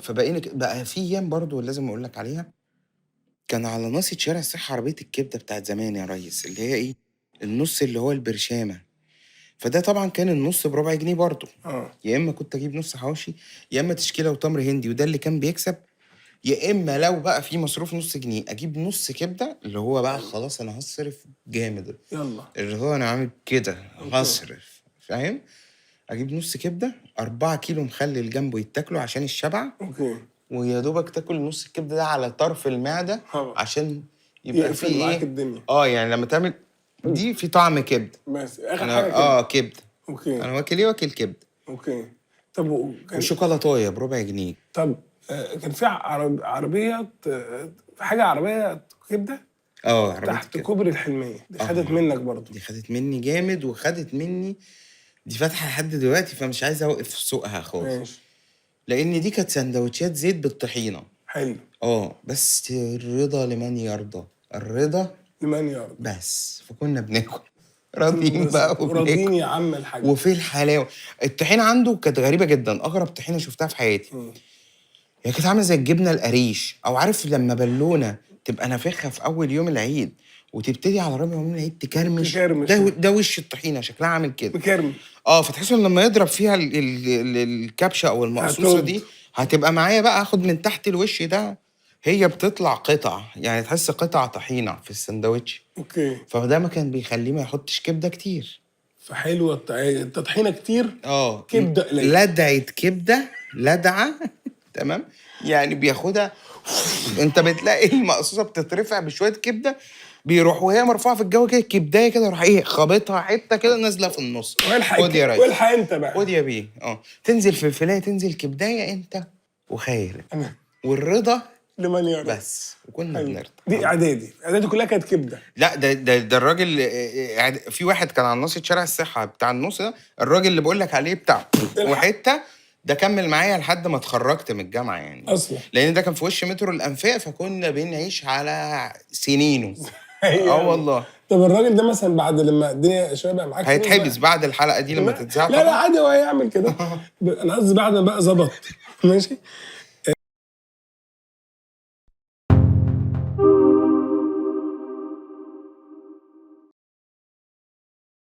فبقينا بقى في ايام برضو لازم اقول لك عليها. كان على ناصية شارع الصحة عربية الكبدة بتاعت زمان يا ريس، اللي هي ايه، النص اللي هو البرشامة. فده طبعا كان النص بربع جنيه برضو. يا اما كنت اجيب نص حواوشي، يا اما تشكيله وتمر هندي، وده اللي كان بيكسب. يا اما لو بقى في مصروف نص جنيه اجيب نص كبده، اللي هو بقى خلاص انا هصرف جامد، يلا اللي هو انا عامل كده هصرف، فاهم؟ اجيب نص كبده 4 كيلو مخلل جنبه يتاكلوا عشان الشبع. اوكي. ويا دوبك تاكل نص الكبده ده على طرف المعده عشان يبقى في يقفل معاك ايه، الدنيا. يعني لما تعمل دي في طعم كبده. بس اخر انا حاجه كده. كبده. اوكي. انا واكل ايه؟ واكل كبده. اوكي. طب وشوكولاتايه بربع جنيه. طب كان في عربيه حاجه عربيه كبده عربيه تحت الكبده كوبري الحلميه دي، خدت منك برضه؟ دي خدت مني جامد، وخدت مني دي فاتحه لحد دلوقتي، فمش عايز اوقف سوقها خالص. ماشي. لان دي كانت سندوتشات زيت بالطحينه. حلو. بس الرضا لمن يرضى، الرضا لمن يرضى. بس. فكنا بناكل راضيين بقى راضيين يا عم الحاج. وفي الحلاوه الطحينه عنده كانت غريبه جدا، اغرب طحينه شفتها في حياتي. هي كانت عامله زي الجبنه القريش، او عارف لما بالونه تبقى نافخها في اول يوم العيد وتبتدي على رابع يوم العيد تكرمش. ده وش الطحينه شكلها عامل كده مكرمش. فتحس ان لما يضرب فيها الكبشه او المقصوصه دي هتبقى معايا بقى، اخد من تحت الوش ده. هي بتطلع قطع، يعني تحس قطع طحينه في السندوتش. اوكي. فده ما كان بيخليه ما يحطش كبده كتير. فحلوه التطحينه كتير. كبده قليل، لدعه كبده لدعه تمام. يعني بياخدها انت بتلاقي المقصوصه بتترفع بشويه كبده، بيروح وهي مرفوعه في الجو كده كبدايه كده، يروح خابطها حته كده نازله في النص. خد يا ريس، والحق انت بقى، خد يا بيه. تنزل فلفلايه، تنزل كبدايه انت وخير. والرضا لمن يرضى بس. وكنا بنرضى. دي اعدادي كلها كانت كبده. لا ده الراجل في واحد كان على ناصية شارع الصحه بتاع النص ده، الراجل اللي بقول لك عليه بتاع وحته ده كمل معايا لحد ما اتخرجت من الجامعه يعني اصلا، لان ده كان في وش مترو الانفاق، فكنا بنعيش على سنينه. والله. طب الراجل ده مثلا بعد لما الدنيا شويه بقى معاك هيتحبس بعد الحلقه دي لما تتذاع؟ لا عادي هو هيعمل كده. انا قصدي بعد ما بقى ظبط ماشي،